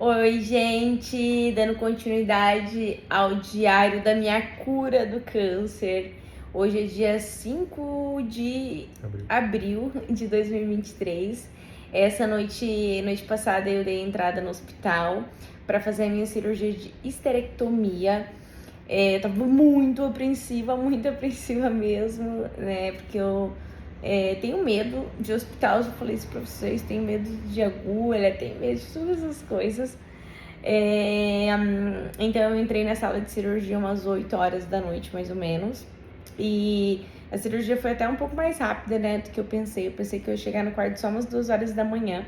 Oi, gente, dando continuidade ao diário da minha cura do câncer. Hoje é dia 5 de abril de 2023. Essa noite passada eu dei entrada no hospital para fazer a minha cirurgia de histerectomia. Eu tava muito apreensiva mesmo, né? Porque eu tenho medo de hospital, eu já falei isso pra vocês, tenho medo de agulha, tenho medo de todas essas coisas. Então eu entrei na sala de cirurgia umas 8 horas da noite, mais ou menos. E a cirurgia foi até um pouco mais rápida, né, do que eu pensei. Eu pensei que eu ia chegar no quarto só umas 2 horas da manhã.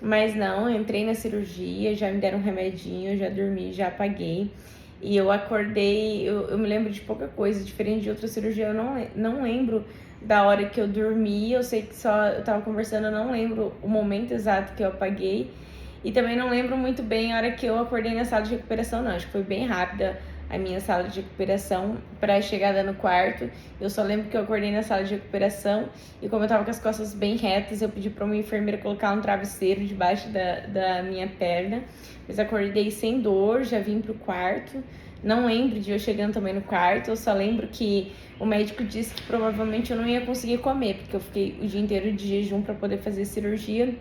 Mas não, eu entrei na cirurgia, já me deram um remedinho, já dormi, já apaguei. E eu acordei, eu me lembro de pouca coisa, diferente de outra cirurgia, eu não lembro da hora que eu dormi, eu sei que só eu tava conversando, eu não lembro o momento exato que eu apaguei. E também não lembro muito bem a hora que eu acordei na sala de recuperação, não, acho que foi bem rápida a minha sala de recuperação para a chegada no quarto. Eu só lembro que eu acordei na sala de recuperação e como eu tava com as costas bem retas, eu pedi para uma enfermeira colocar um travesseiro debaixo da minha perna. Mas acordei sem dor, já vim pro quarto. Não lembro de eu chegando também no quarto, eu só lembro que o médico disse que provavelmente eu não ia conseguir comer, porque eu fiquei o dia inteiro de jejum para poder fazer cirurgia.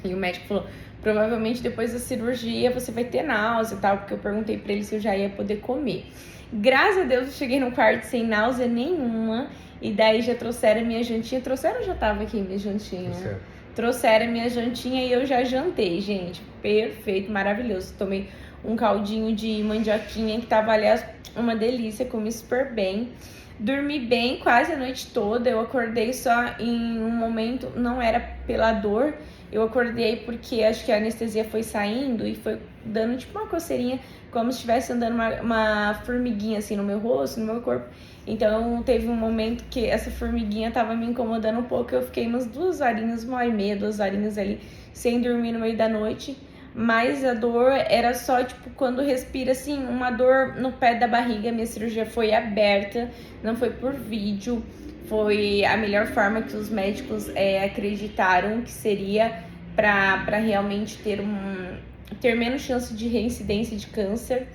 E o médico falou, provavelmente depois da cirurgia você vai ter náusea e tal, porque eu perguntei pra ele se eu já ia poder comer. Graças a Deus eu cheguei no quarto sem náusea nenhuma, e daí já trouxeram a minha jantinha. Trouxeram ou já tava aqui minha jantinha? Trouxeram a minha jantinha e eu já jantei, gente. Perfeito, maravilhoso. Tomei um caldinho de mandioquinha que tava, aliás, uma delícia, comi super bem. Dormi bem quase a noite toda, eu acordei só em um momento, não era pela dor, eu acordei porque acho que a anestesia foi saindo e foi dando tipo uma coceirinha, como se estivesse andando uma formiguinha assim no meu rosto, no meu corpo. Então teve um momento que essa formiguinha tava me incomodando um pouco, eu fiquei umas 2 horinhas, 1h30, 2 horinhas ali, sem dormir no meio da noite. Mas a dor era só, tipo, quando respira, assim, uma dor no pé da barriga. Minha cirurgia foi aberta, não foi por vídeo. Foi a melhor forma que os médicos acreditaram que seria para realmente ter menos chance de reincidência de câncer.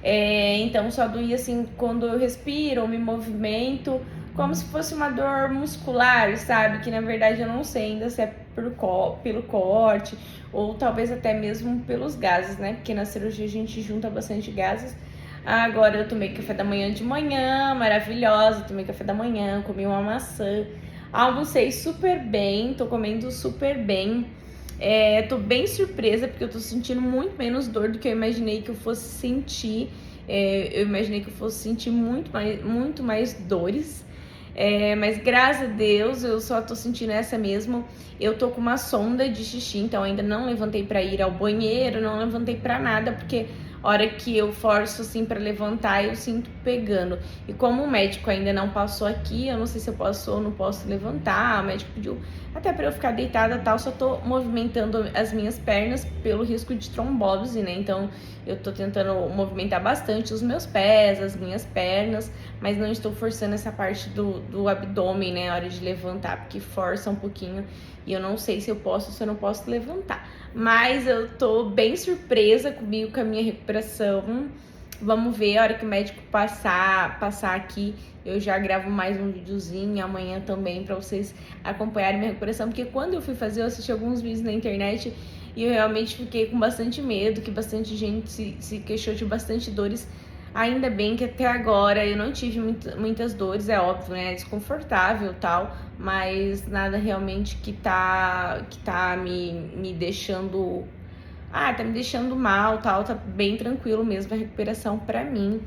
Então só doía assim quando eu respiro ou me movimento, como se fosse uma dor muscular, sabe? Que na verdade eu não sei ainda se é pelo corte ou talvez até mesmo pelos gases, né? Porque na cirurgia a gente junta bastante gases. Agora eu tomei café da manhã de manhã, maravilhosa, tomei café da manhã, comi uma maçã, almocei super bem, tô comendo super bem. Tô bem surpresa porque eu tô sentindo muito menos dor do que eu imaginei que eu fosse sentir. Eu imaginei que eu fosse sentir muito mais dores. Mas graças a Deus eu só tô sentindo essa mesmo. Eu tô com uma sonda de xixi, então ainda não levantei pra ir ao banheiro, não levantei pra nada, porque a hora que eu forço assim pra levantar, eu sinto pegando. E como o médico ainda não passou aqui, eu não sei se eu posso ou não posso levantar. O médico pediu até pra eu ficar deitada e tal, só tô movimentando as minhas pernas pelo risco de trombose, né? Então eu tô tentando movimentar bastante os meus pés, as minhas pernas, mas não estou forçando essa parte do abdômen, né, na hora de levantar, porque força um pouquinho e eu não sei se eu posso ou se eu não posso levantar. Mas eu tô bem surpresa comigo, com a minha recuperação. Vamos ver, a hora que o médico passar aqui, eu já gravo mais um videozinho amanhã também pra vocês acompanharem minha recuperação, porque quando eu fui fazer, eu assisti alguns vídeos na internet e eu realmente fiquei com bastante medo, que bastante gente se queixou de bastante dores. Ainda bem que até agora eu não tive muitas dores, é óbvio, né? É desconfortável e tal, mas nada realmente que tá me deixando. Tá me deixando mal, tal, tá bem tranquilo mesmo a recuperação pra mim,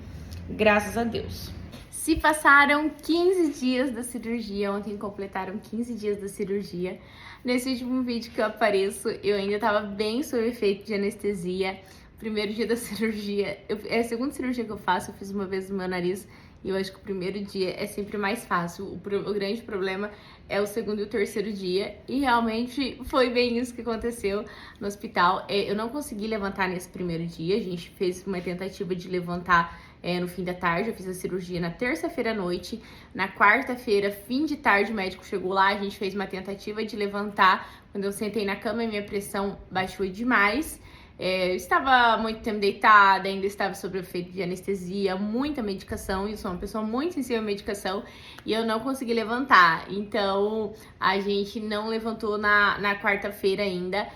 graças a Deus. Se passaram 15 dias da cirurgia, ontem completaram 15 dias da cirurgia. Nesse último vídeo que eu apareço, eu ainda tava bem sob efeito de anestesia. Primeiro dia da cirurgia, é a segunda cirurgia que eu faço, eu fiz uma vez no meu nariz e eu acho que o primeiro dia é sempre mais fácil. O grande problema é o segundo e o terceiro dia e realmente foi bem isso que aconteceu no hospital. Eu não consegui levantar nesse primeiro dia, a gente fez uma tentativa de levantar no fim da tarde, eu fiz a cirurgia na terça-feira à noite. Na quarta-feira, fim de tarde, o médico chegou lá, a gente fez uma tentativa de levantar. Quando eu sentei na cama, minha pressão baixou demais. Estava muito tempo deitada, ainda estava sob efeito de anestesia, muita medicação, eu sou uma pessoa muito sensível à medicação e eu não consegui levantar. Então a gente não levantou na quarta-feira ainda.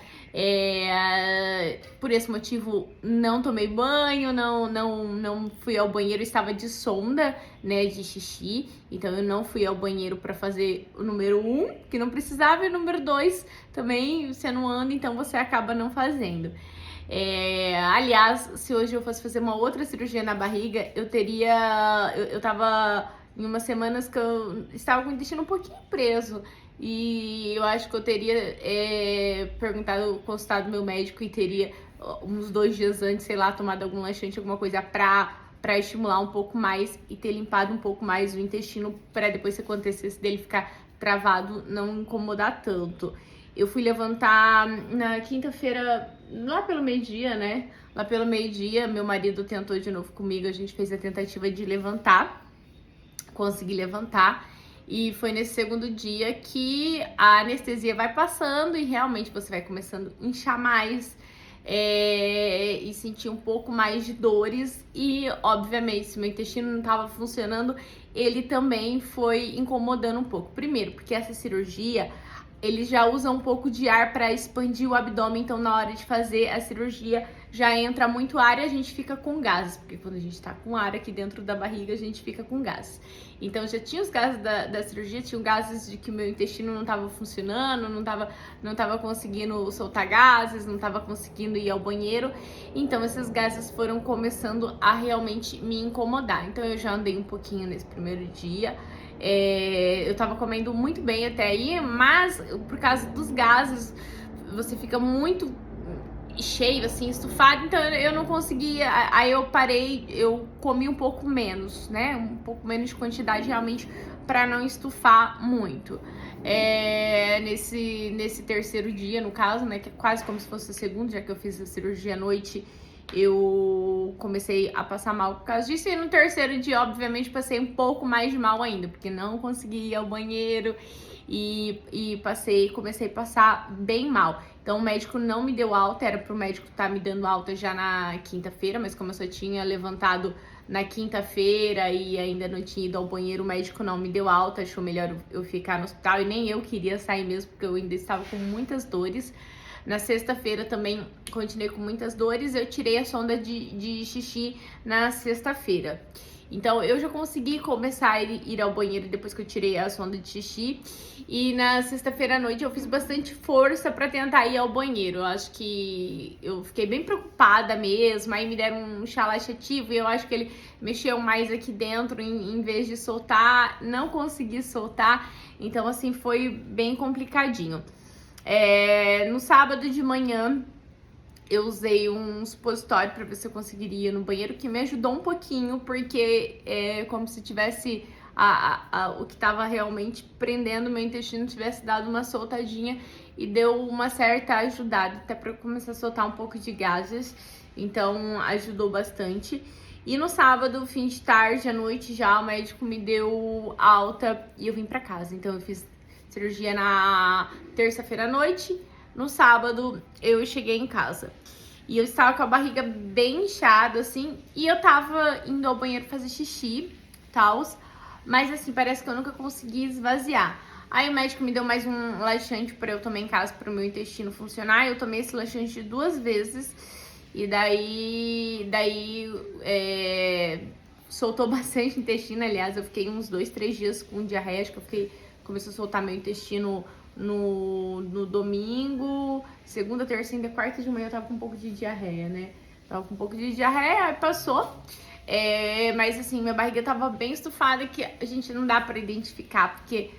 Por esse motivo não tomei banho, não fui ao banheiro, estava de sonda, né, de xixi, então eu não fui ao banheiro para fazer o número 1, que não precisava, e o número 2 também, você não anda, então você acaba não fazendo. Aliás, se hoje eu fosse fazer uma outra cirurgia na barriga, eu tava em umas semanas que eu estava com o intestino um pouquinho preso. E eu acho que eu teria consultado meu médico e teria uns 2 dias antes, sei lá, tomado algum laxante, alguma coisa pra estimular um pouco mais e ter limpado um pouco mais o intestino pra depois, se acontecesse dele ficar travado, não incomodar tanto. Eu fui levantar na quinta-feira, lá pelo meio-dia, né? Lá pelo meio-dia, meu marido tentou de novo comigo, a gente fez a tentativa de levantar, consegui levantar. E foi nesse segundo dia que a anestesia vai passando e realmente você vai começando a inchar mais e sentir um pouco mais de dores. E, obviamente, se meu intestino não estava funcionando, ele também foi incomodando um pouco. Primeiro, porque essa cirurgia, eles já usam um pouco de ar para expandir o abdômen, então na hora de fazer a cirurgia já entra muito ar e a gente fica com gases, porque quando a gente tá com ar aqui dentro da barriga, a gente fica com gases. Então já tinha os gases da cirurgia, tinha gases de que o meu intestino não tava funcionando, não tava conseguindo soltar gases, não tava conseguindo ir ao banheiro, então esses gases foram começando a realmente me incomodar. Então eu já andei um pouquinho nesse primeiro dia. Eu tava comendo muito bem até aí, mas por causa dos gases, você fica muito cheio, assim, estufado, então eu não conseguia, aí eu parei, eu comi um pouco menos, né, um pouco menos de quantidade realmente para não estufar muito. Nesse terceiro dia, no caso, né, que é quase como se fosse o segundo, já que eu fiz a cirurgia à noite, eu comecei a passar mal por causa disso, e no terceiro dia, obviamente, passei um pouco mais de mal ainda, porque não consegui ir ao banheiro e comecei a passar bem mal. Então o médico não me deu alta, era pro médico estar me dando alta já na quinta-feira, mas como eu só tinha levantado na quinta-feira e ainda não tinha ido ao banheiro, o médico não me deu alta, achou melhor eu ficar no hospital, e nem eu queria sair mesmo, porque eu ainda estava com muitas dores. Na sexta-feira também continuei com muitas dores, eu tirei a sonda de xixi na sexta-feira. Então eu já consegui começar a ir ao banheiro depois que eu tirei a sonda de xixi. E na sexta-feira à noite eu fiz bastante força pra tentar ir ao banheiro. Eu acho que eu fiquei bem preocupada mesmo. Aí me deram um chá laxativo e eu acho que ele mexeu mais aqui dentro em vez de soltar. Não consegui soltar. Então assim, foi bem complicadinho. No sábado de manhã eu usei um supositório para ver se eu conseguiria ir no banheiro, que me ajudou um pouquinho, porque é como se tivesse o que estava realmente prendendo meu intestino tivesse dado uma soltadinha e deu uma certa ajudada, até para começar a soltar um pouco de gases, então ajudou bastante. E no sábado, fim de tarde, à noite já, o médico me deu alta e eu vim para casa. Então eu fiz cirurgia na terça-feira à noite. No sábado, eu cheguei em casa e eu estava com a barriga bem inchada, assim, e eu tava indo ao banheiro fazer xixi, tals, mas assim, parece que eu nunca consegui esvaziar. Aí o médico me deu mais um laxante para eu tomar em casa para o meu intestino funcionar. Eu tomei esse laxante 2 vezes e daí soltou bastante intestino. Aliás, eu fiquei uns 2, 3 dias com diarreia, acho que começou a soltar meu intestino no domingo, segunda, terça, ainda quarta de manhã eu tava com um pouco de diarreia, né? Tava com um pouco de diarreia, aí passou. Mas assim, minha barriga tava bem estufada, que a gente não dá pra identificar, porque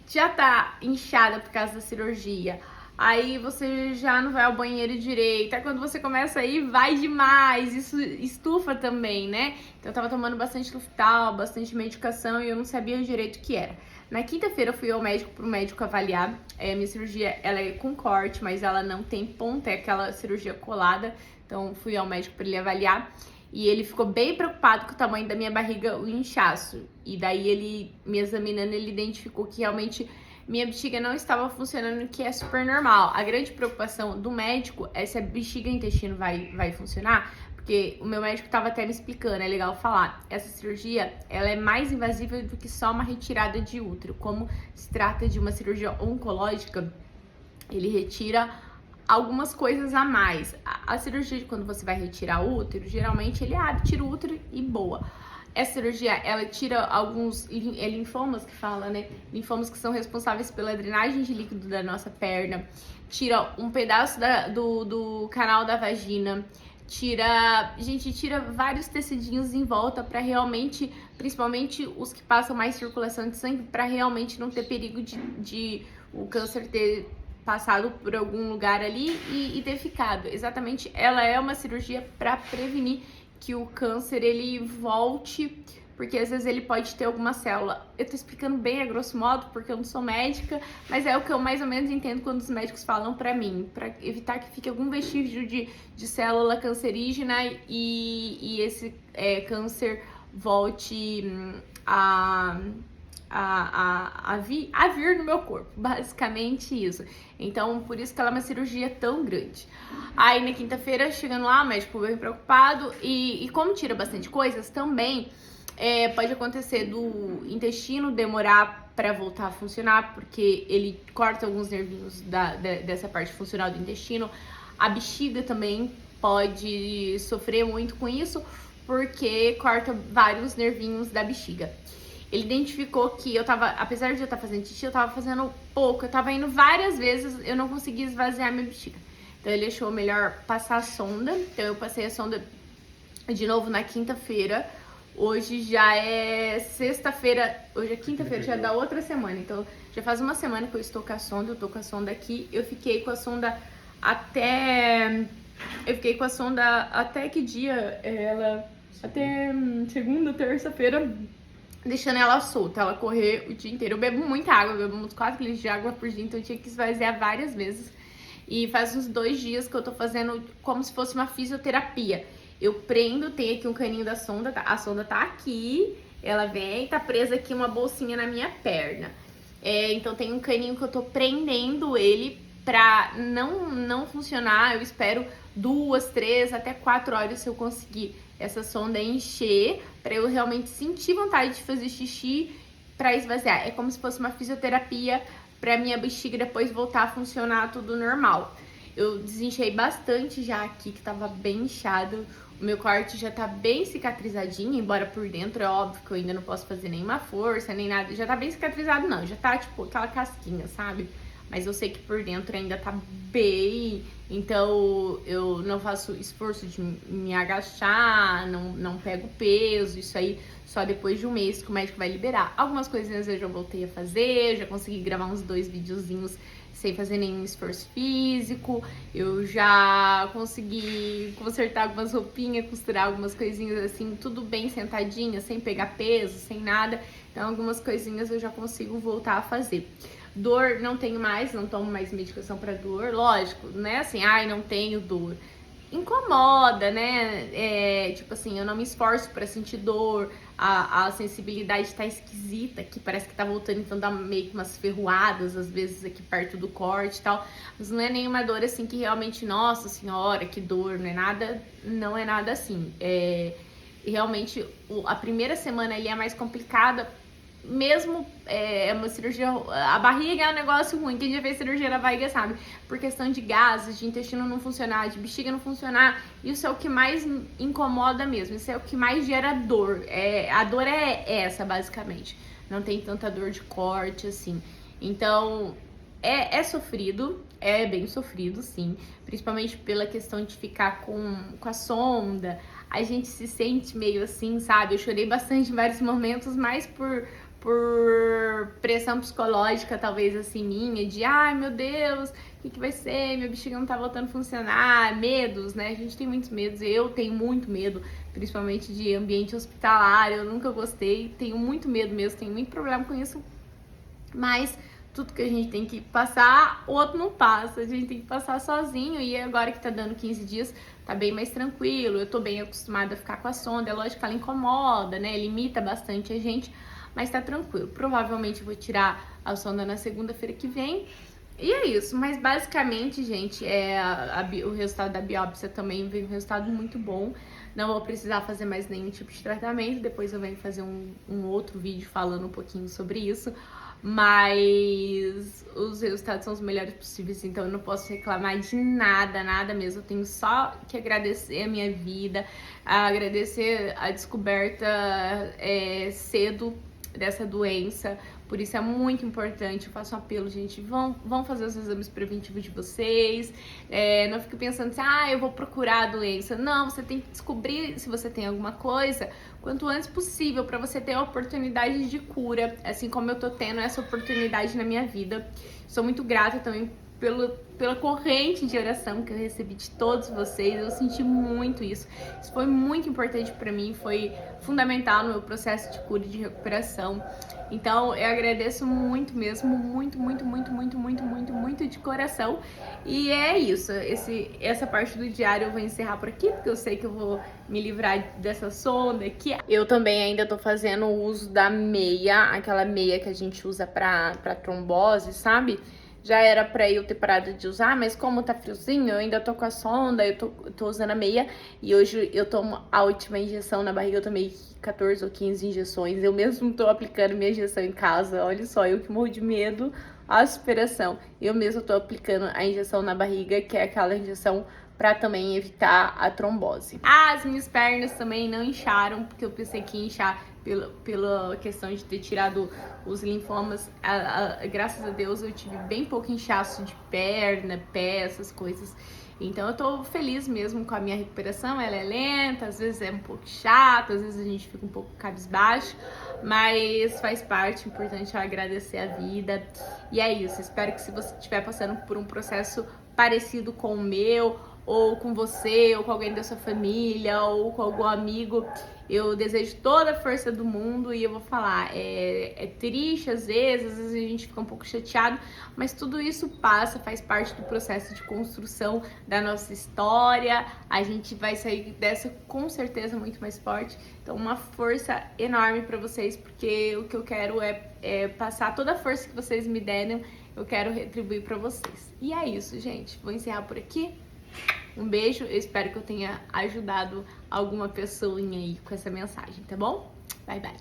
já tá inchada por causa da cirurgia. Aí você já não vai ao banheiro direito. Aí quando você começa a ir, vai demais. Isso estufa também, né? Então eu tava tomando bastante Luftal, bastante medicação e eu não sabia direito o que era. Na quinta-feira eu fui ao médico pro médico avaliar. Minha cirurgia, ela é com corte, mas ela não tem ponta, é aquela cirurgia colada. Então fui ao médico para ele avaliar. E ele ficou bem preocupado com o tamanho da minha barriga, o inchaço. E daí ele, me examinando, ele identificou que realmente minha bexiga não estava funcionando, o que é super normal. A grande preocupação do médico é se a bexiga e o intestino vai funcionar, porque o meu médico estava até me explicando, é legal falar, essa cirurgia, ela é mais invasiva do que só uma retirada de útero. Como se trata de uma cirurgia oncológica, ele retira algumas coisas a mais. A cirurgia de quando você vai retirar o útero, geralmente ele abre, tira o útero e boa. Essa cirurgia, ela tira alguns linfomas, que fala, né? Linfomas que são responsáveis pela drenagem de líquido da nossa perna. Tira um pedaço do canal da vagina. Tira vários tecidinhos em volta para realmente, principalmente os que passam mais circulação de sangue, para realmente não ter perigo de o câncer ter passado por algum lugar ali e ter ficado. Exatamente, ela é uma cirurgia para prevenir que o câncer ele volte, porque às vezes ele pode ter alguma célula. Eu tô explicando bem a grosso modo, porque eu não sou médica, mas é o que eu mais ou menos entendo quando os médicos falam pra mim, pra evitar que fique algum vestígio de célula cancerígena e esse câncer volte a vir no meu corpo, basicamente isso. Então, por isso que ela é uma cirurgia tão grande. Aí, na quinta-feira, chegando lá, o médico bem preocupado, e como tira bastante coisas, também pode acontecer do intestino demorar para voltar a funcionar, porque ele corta alguns nervinhos dessa parte funcional do intestino. A bexiga também pode sofrer muito com isso, porque corta vários nervinhos da bexiga. Ele identificou que eu tava, apesar de eu estar fazendo xixi, eu tava fazendo pouco, eu tava indo várias vezes, eu não conseguia esvaziar minha bexiga. Então ele achou melhor passar a sonda, então eu passei a sonda de novo na quinta-feira. Hoje já é sexta-feira, hoje é quinta-feira, já é da outra semana, então já faz uma semana que eu estou com a sonda, eu tô com a sonda aqui, eu fiquei com a sonda até que dia? Até segunda, terça-feira, deixando ela solta, ela correr o dia inteiro. Eu bebo muita água, eu bebo uns 4 litros de água por dia, então eu tinha que esvaziar várias vezes. E faz uns 2 dias que eu tô fazendo como se fosse uma fisioterapia. Eu prendo, tem aqui um caninho da sonda, tá? A sonda tá aqui, ela vem, tá presa aqui uma bolsinha na minha perna. Então tem um caninho que eu tô prendendo ele pra não funcionar. Eu espero 2, 3, até 4 horas se eu conseguir essa sonda encher, para eu realmente sentir vontade de fazer xixi para esvaziar. É como se fosse uma fisioterapia para minha bexiga depois voltar a funcionar tudo normal. Eu desinchei bastante já aqui, que tava bem inchado. O meu corte já tá bem cicatrizadinho, embora por dentro é óbvio que eu ainda não posso fazer nenhuma força, nem nada. Já tá bem cicatrizado não, já tá tipo aquela casquinha, sabe? Mas eu sei que por dentro ainda tá bem, então eu não faço esforço de me agachar, não pego peso, isso aí só depois de um mês que o médico vai liberar. Algumas coisinhas eu já voltei a fazer, já consegui gravar uns 2 videozinhos sem fazer nenhum esforço físico, eu já consegui consertar algumas roupinhas, costurar algumas coisinhas assim, tudo bem sentadinha, sem pegar peso, sem nada, então algumas coisinhas eu já consigo voltar a fazer. Dor não tenho mais, não tomo mais medicação para dor, lógico, né? Assim, não tenho dor. Incomoda, né? Tipo assim, eu não me esforço para sentir dor, a sensibilidade tá esquisita, que parece que tá voltando, então dá meio que umas ferroadas, às vezes aqui perto do corte e tal, mas não é nenhuma dor assim que realmente, nossa senhora, que dor, não é nada assim. Realmente, a primeira semana ali é mais complicada, mesmo uma cirurgia, a barriga é um negócio ruim, quem já fez cirurgia na barriga sabe, por questão de gases, de intestino não funcionar, de bexiga não funcionar, isso é o que mais incomoda mesmo, isso é o que mais gera dor, a dor é essa basicamente, não tem tanta dor de corte assim, então é sofrido, é bem sofrido sim, principalmente pela questão de ficar com a sonda, a gente se sente meio assim, sabe, eu chorei bastante em vários momentos, mas por pressão psicológica, talvez assim, minha, de ai meu Deus, o que vai ser? Minha bexiga não tá voltando a funcionar, medos, né? A gente tem muitos medos, eu tenho muito medo, principalmente de ambiente hospitalar, eu nunca gostei, tenho muito medo mesmo, tenho muito problema com isso, mas tudo que a gente tem que passar, o outro não passa, a gente tem que passar sozinho, e agora que tá dando 15 dias, tá bem mais tranquilo, eu tô bem acostumada a ficar com a sonda, é lógico que ela incomoda, né? Limita bastante a gente, mas tá tranquilo. Provavelmente eu vou tirar a sonda na segunda-feira que vem. E é isso, mas basicamente, gente, o resultado da biópsia também veio um resultado muito bom. Não vou precisar fazer mais nenhum tipo de tratamento. Depois eu venho fazer um outro vídeo falando um pouquinho sobre isso. Mas os resultados são os melhores possíveis, então eu não posso reclamar de nada, nada mesmo. Eu tenho só que agradecer a minha vida, agradecer a descoberta cedo dessa doença. Por isso é muito importante, eu faço um apelo, gente, vão fazer os exames preventivos de vocês, não fique pensando assim, eu vou procurar a doença. Não, você tem que descobrir se você tem alguma coisa quanto antes possível, para você ter a oportunidade de cura, assim como eu tô tendo essa oportunidade na minha vida. Sou muito grata também pela corrente de oração que eu recebi de todos vocês. Eu senti muito isso. Isso foi muito importante para mim, foi fundamental no meu processo de cura e de recuperação. Então eu agradeço muito mesmo, muito, muito, muito, muito, muito, muito, muito de coração. E é isso, essa parte do diário eu vou encerrar por aqui, porque eu sei que eu vou me livrar dessa sonda aqui. Eu também ainda tô fazendo o uso da meia, aquela meia que a gente usa pra trombose, sabe? Já era pra eu ter parado de usar, mas como tá friozinho, eu ainda tô com a sonda, eu tô usando a meia. E hoje eu tomo a última injeção na barriga, eu tomei 14 ou 15 injeções. Eu mesmo tô aplicando minha injeção em casa, olha só, eu que morro de medo, a superação. Eu mesmo tô aplicando a injeção na barriga, que é aquela injeção pra também evitar a trombose. As minhas pernas também não incharam, porque eu pensei que ia inchar pela questão de ter tirado os linfomas. Graças a Deus eu tive bem pouco inchaço de perna, pé, essas coisas. Então eu tô feliz mesmo com a minha recuperação. Ela é lenta, às vezes é um pouco chata, às vezes a gente fica um pouco cabisbaixo, mas faz parte. O importante é agradecer a vida. E é isso, espero que se você estiver passando por um processo parecido com o meu, ou com você, ou com alguém da sua família, ou com algum amigo, eu desejo toda a força do mundo. E eu vou falar, é triste às vezes a gente fica um pouco chateado, mas tudo isso passa, faz parte do processo de construção da nossa história. A gente vai sair dessa com certeza muito mais forte. Então uma força enorme pra vocês, porque o que eu quero é passar toda a força que vocês me deram, eu quero retribuir pra vocês. E é isso, gente, vou encerrar por aqui. Um beijo, eu espero que eu tenha ajudado alguma pessoinha aí com essa mensagem, tá bom? Bye, bye!